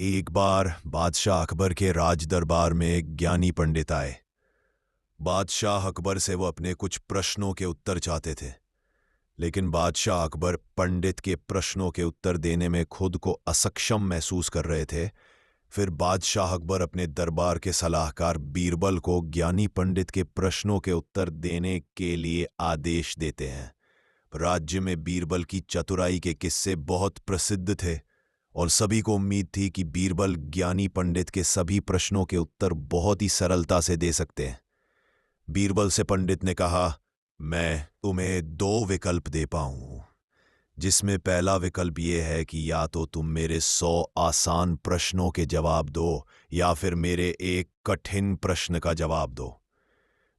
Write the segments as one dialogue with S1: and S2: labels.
S1: एक बार बादशाह अकबर के राज दरबार में एक ज्ञानी पंडित आए। बादशाह अकबर से वो अपने कुछ प्रश्नों के उत्तर चाहते थे, लेकिन बादशाह अकबर पंडित के प्रश्नों के उत्तर देने में खुद को असक्षम महसूस कर रहे थे। फिर बादशाह अकबर अपने दरबार के सलाहकार बीरबल को ज्ञानी पंडित के प्रश्नों के उत्तर देने के लिए आदेश देते हैं। राज्य में बीरबल की चतुराई के किस्से बहुत प्रसिद्ध थे और सभी को उम्मीद थी कि बीरबल ज्ञानी पंडित के सभी प्रश्नों के उत्तर बहुत ही सरलता से दे सकते हैं। बीरबल से पंडित ने कहा, मैं तुम्हें दो विकल्प दे पाऊं, जिसमें पहला विकल्प यह है कि या तो तुम मेरे 100 आसान प्रश्नों के जवाब दो या फिर मेरे एक कठिन प्रश्न का जवाब दो।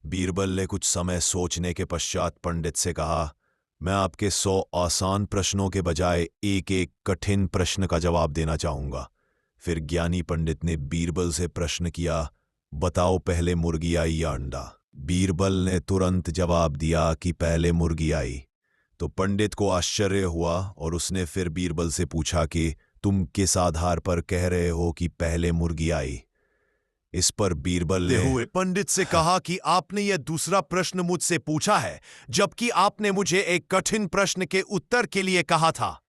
S1: बीरबल ने कुछ समय सोचने के पश्चात पंडित से कहा, मैं आपके 100 आसान प्रश्नों के बजाय एक एक कठिन प्रश्न का जवाब देना चाहूंगा। फिर ज्ञानी पंडित ने बीरबल से प्रश्न किया, बताओ पहले मुर्गी आई या अंडा? बीरबल ने तुरंत जवाब दिया कि पहले मुर्गी आई। तो पंडित को आश्चर्य हुआ और उसने फिर बीरबल से पूछा कि तुम किस आधार पर कह रहे हो कि पहले मुर्गी आई? इस पर बीरबल ने हुए पंडित से कहा कि आपने यह दूसरा प्रश्न मुझसे पूछा है, जबकि आपने मुझे एक कठिन प्रश्न के उत्तर के लिए कहा था।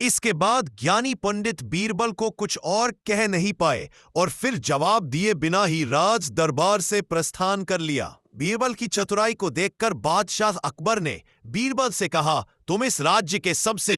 S1: इसके बाद ज्ञानी पंडित बीरबल को कुछ और कह नहीं पाए और फिर जवाब दिए बिना ही राज दरबार से प्रस्थान कर लिया। बीरबल की चतुराई को देखकर बादशाह अकबर ने बीरबल से कहा, तुम इस राज्य के सबसे